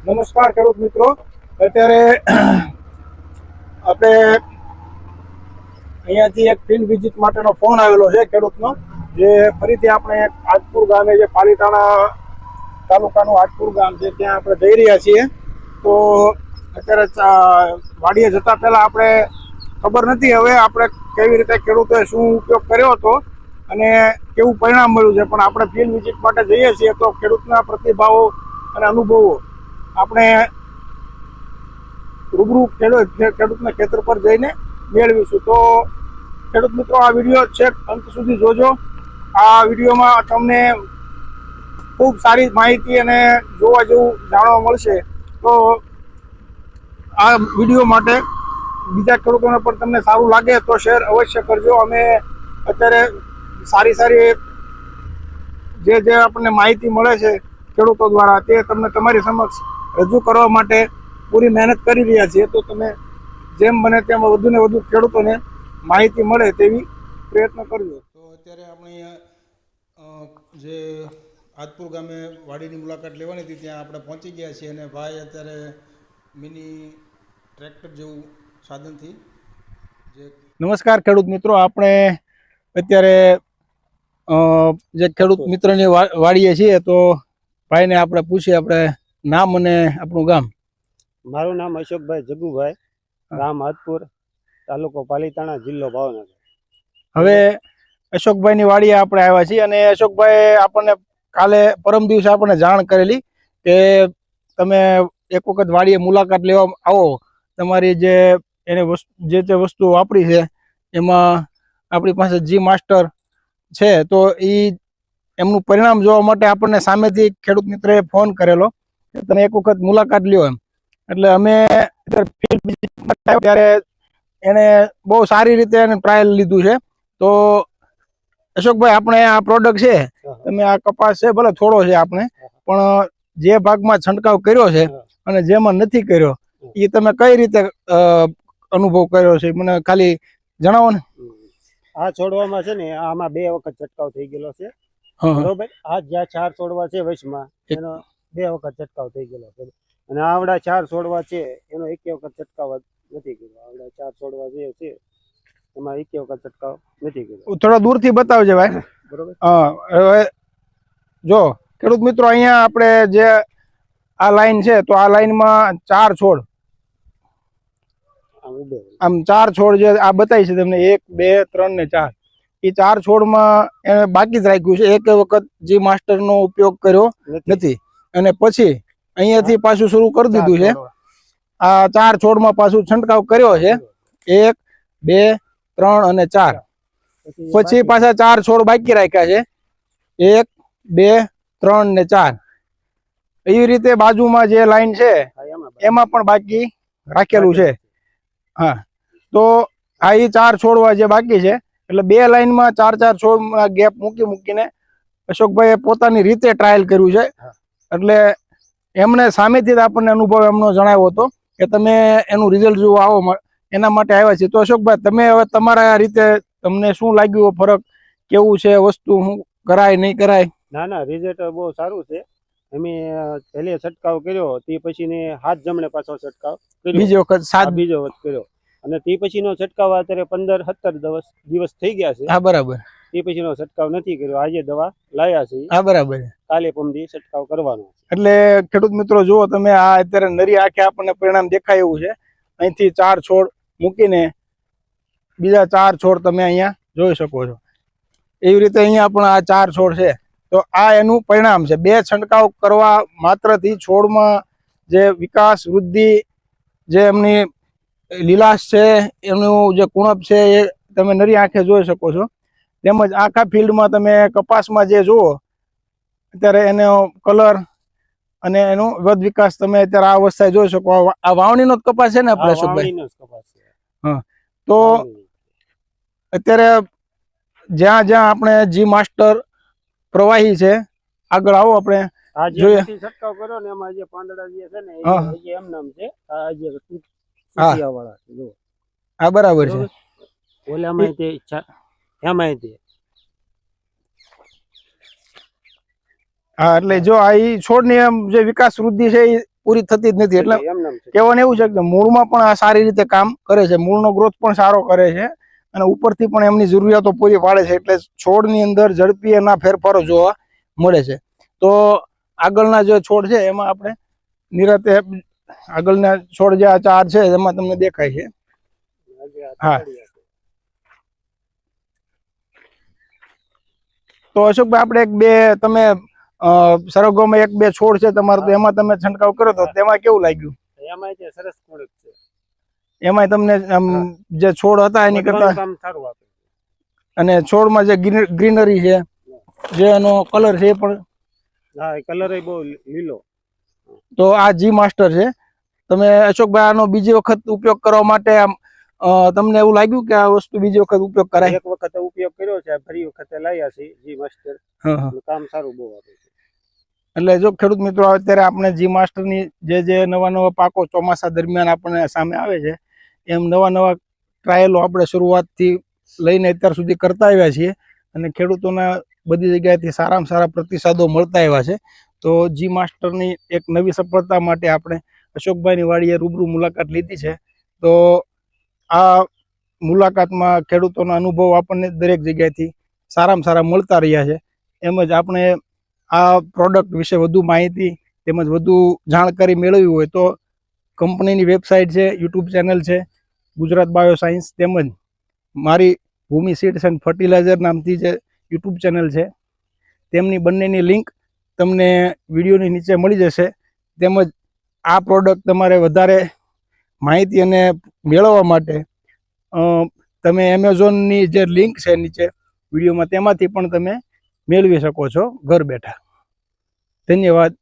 નમસ્કાર ખેડૂત મિત્રો, અત્યારે આપણે અહીંયાથી એક ફિલ્ડ વિઝિટ માટેનો ફોન આવેલો છે ખેડૂતનો, જે ફરીથી આપણે આજપુર ગામે, જે પાલીતાણા તાલુકાનું આજપુર ગામ છે, ત્યાં આપણે જઈ રહ્યા છીએ. તો અત્યારે વાડીએ જતા પહેલા આપણે ખબર નથી હવે આપણે કેવી રીતે ખેડૂતોએ શું ઉપયોગ કર્યો હતો અને કેવું પરિણામ મળ્યું છે, પણ આપણે ફિલ્ડ વિઝિટ માટે જઈએ છીએ તો ખેડૂતના પ્રતિભાવો અને અનુભવો આપણે રૂબરૂ ખેડૂતના ખેતર પર જઈને મેળવીશું. તો ખેડૂત મિત્રો, આ વિડીયો છેક અંત સુધી જોજો. આ વિડીયોમાં તમને ખૂબ સારી માહિતી અને જોવા જેવું જાણવા મળશે. તો આ વિડીયો માટે બીજા ખેડૂતોને પણ તમને સારું લાગે તો શેર અવશ્ય કરજો. અમે અત્યારે સારી જે આપણને માહિતી મળે છે ખેડૂતો દ્વારા, તે તમને તમારી સમક્ષ રજૂ કરવા માટે પૂરી મહેનત કરી રહ્યા છીએ. તો તમે જેમ બને તેમ વધુ ને વધુ ખેડૂતોને માહિતી મળે તેવી પ્રયત્ન કરજો. તો અત્યારે આપણે જે આજપુર ગામે વાડીની મુલાકાત લેવાની હતી, ત્યાં આપણે પહોંચી ગયા છીએ અને ભાઈ અત્યારે મિની ટ્રેક્ટર જેવું સાધનથી નમસ્કાર ખેડૂત મિત્રો, આપણે અત્યારે જે ખેડૂત મિત્રની વાડીએ છીએ. તો ભાઈને આપણે પૂછીએ, આપણે નામ અને આપણું ગામ. મારું નામ અશોકભાઈ જગુભાઈ, ગામ આજપુર, તાલુકો પાલીતાણા, જિલ્લો ભાવનગર. હવે અશોકભાઈની વાડીએ આપણે આવ્યા છીએ અને અશોકભાઈ આપણને કાલે પરમ દિવસે આપણને જાણ કરેલી કે તમે એક વખત વાડીએ મુલાકાત લેવા આવો, તમારી જે તે વસ્તુ વાપરી છે એમાં આપણી પાસે જી માસ્ટર છે, તો એમનું પરિણામ જોવા માટે આપણને સામેથી ખેડૂત મિત્રએ ફોન કરેલો કે તમે એક વખત મુલાકાત લ્યો એમ. એટલે અમે ત્યારે એને બહુ સારી રીતે એને ટ્રાયલ લીધું છે. તો અશોકભાઈ, આપણે આ પ્રોડક્ટ છે, તમે આ કપાસ છે, ભલે થોડો છે આપણે, પણ જે ભાગમાં છંટકાવ કર્યો છે અને જેમાં નથી કર્યો, એ તમે કઈ રીતે અનુભવ કર્યો છે, મને ખાલી જણાવો ને. આ છોડવામાં છે ને, આમાં 2 વખત છંટકાવ થઈ ગયેલો છે, બરોબર. આ જ્યાં 4 છોડવા છે વચમાં, એનો 2 વખત છંટકાવ થઈ ગયેલો છે. અને આવડા 4 છોડવા છે એનો 1 વખત છંટકાવ નથી કર્યો. આવડા 4 છોડવા જે છે એમાં 1 વખત છંટકાવ નથી કર્યો. થોડા દૂરથી બતાવજો ભાઈ. બરોબર. હવે જો ખેડૂત મિત્રો, અહીંયા આપણે જે આ લાઈન છે, તો આ લાઈનમાં 4 છોડ, આમ 4 છોડ જે આ બતાવી છે તમને, 1 2 3 ને 4, એ 4 છોડમાં એને બાકી જ રાખ્યું છે. 1 વખત જી માસ્ટર નો ઉપયોગ કર્યો નથી અને પછી અહીંયાથી પાછું શરૂ કરી દીધું છે. આ 4 છોડમાં પાછું છંટકાવ કર્યો છે, 1 2 3 અને 4. પછી પાછા 4 છોડ બાકી રાખ્યા છે, 1 2 3 ને 4. એવી રીતે બાજુમાં જે લાઈન છે એમાં પણ બાકી રાખેલું છે. હા, તો આ 4 છોડવા જે બાકી છે, એટલે 2 લાઈનમાં 4 છોડમાં ગેપ મૂકીને અશોકભાઈએ પોતાની રીતે ટ્રાયલ કર્યું છે. એટલે એમણે સામેથી જ આપણને અનુભવ એમનો જણાવ્યો હતો કે તમે એનું રિઝલ્ટ જોવા આવો, એના માટે આવ્યા છે. તો અશોકભાઈ, તમે હવે તમારા રીતે તમને શું લાગ્યું ફરક, કેવું છે વસ્તુ, શું કરાય નહીં કરાય? ના, રિઝલ્ટ બહુ સારું છે. અમે પહેલે છંટકાવ કર્યો, તે પછી હાથ જમણે પાછો છંટકાવ કર્યો, બીજો વખત કર્યો, અને તે પછીનો છંટકાવ અત્યારે 15-17 દિવસ થઈ ગયા છે. હા, બરાબર. તે પછીનો છંટકાવ નથી કર્યો. આજે દવા લાયા છે. હા, બરાબર. કાલે પમદી છંટકાવ કરવાનો. એટલે ખેડૂત મિત્રો, જુઓ તમે, આ અત્યારે નરી આંખે આપણને પરિણામ દેખાય એવું છે. અહીંથી 4 છોડ મૂકીને બીજા 4 છોડ તમે અહીંયા જોઈ શકો છો. એવી રીતે અહીંયા પણ આ 4 છોડ છે. તો આ એનું પરિણામ છે. 2 છંટકાવ કરવા માત્રથી છોડમાં જે વિકાસ, વૃદ્ધિ, જે એમની લીલાશ છે, એમનું જે કુણપ છે, એ તમે નરી આંખે જોઈ શકો છો. તેમજ આખા ફિલ્ડમાં તમે કપાસમાં જે જુઓ અત્યારે એનો કલર અને એનો વધ વિકાસ તમે અત્યારે આ અવસ્થાએ જોઈ શકો. આ વાવણીનો જ કપાસ છે ને આપણે અશોકભાઈ? હા. તો અત્યારે જ્યાં આપણે જી માસ્ટર પ્રવાહી છે, આગળ આવો આપણે જોઈએ. છંટકાવ કર્યો ને એમાં જે પાંદડા જે છે ને એ એમ નામ છે. આ જે સુસિયા વાળા છે, જો. હા, બરાબર છે. ઓલામાં તે એમાં તે હા, એટલે જો આ છોડની જે વિકાસ વૃદ્ધિ છે એ પૂરી થતી જ નથી. એટલે એમ નામ છે. કહેવાનું એવું છે કે મૂળમાં પણ આ સારી રીતે કામ કરે છે, મૂળનો ગ્રોથ પણ સારો કરે છે અને ઉપરથી પણ એમની જરૂરિયાતો પૂરી પાડે છે. એટલે છોડની અંદર ઝડપી એના ફેરફારો જોવા મળે છે. તો આગળના જે છોડ છે એમાં આપણે નિરાતે આગળના છોડ જે આ 4 છે એમાં તમને દેખાય છે. હા, તો અશોકભાઈ આપણે એક બે તમે સરગવામાં 1-2 છોડ છે તમારે, તો એમાં તમે છંટકાવ કર્યો તો તેમાં કેવું લાગ્યું? એમાં છે સરસ પ્રોડક્ટ છે. એમાં તમને જે છોડ હતા એની કરતા કામ સારું આપે અને છોડમાં જે ગ્રીનરી છે, જે એનો કલર છે એ પણ, હા, કલર એ બહુ લીલો. તો આ જી માસ્ટર છે. તમે અશોકભાઈ આનો બીજી વખત ઉપયોગ કરવા માટે તમને એવું લાગ્યું કે આ વસ્તુ બીજી વખત ઉપયોગ કરાય? એક વખત ઉપયોગ કર્યો છે, ફરી વખતે લાયા છે જી માસ્ટર. કામ સારું બહુ આપે છે. એટલે જો ખેડૂત મિત્રો અત્યારે આપણે જી માસ્ટરની જે નવા પાકો ચોમાસા દરમિયાન આપણને સામે આવે છે, એમ નવા ટ્રાયલો આપણે શરૂઆતથી લઈને અત્યાર સુધી કરતા આવ્યા છીએ અને ખેડૂતોના બધી જગ્યાએથી સારામાં સારા પ્રતિસાદો મળતા આવ્યા છે. તો જી માસ્ટરની એક નવી સફળતા માટે આપણે અશોકભાઈની વાડીએ રૂબરૂ મુલાકાત લીધી છે. તો આ મુલાકાતમાં ખેડૂતોના અનુભવ આપણને દરેક જગ્યાએથી સારામાં સારા મળતા રહ્યા છે. એમ જ આપણે આ પ્રોડક્ટ વિશે વધુ માહિતી તેમજ વધુ જાણકારી મેળવવી હોય તો કંપનીની વેબસાઇટ છે, યુટ્યુબ ચેનલ છે ગુજરાત બાયોસાયન્સ, તેમજ મારી ભૂમિ સીડ્સ એન્ડ ફર્ટિલાઇઝર નામથી જે યુટ્યુબ ચેનલ છે, તેમની બંનેની લિંક તમને વિડીયોની નીચે મળી જશે. તેમજ આ પ્રોડક્ટ તમારે વધારે માહિતી અને મેળવવા માટે તમે એમેઝોનની જે લિંક છે નીચે વિડીયોમાં, તેમાંથી પણ તમે મેળવી શકો છો ઘર બેઠા. ધન્યવાદ.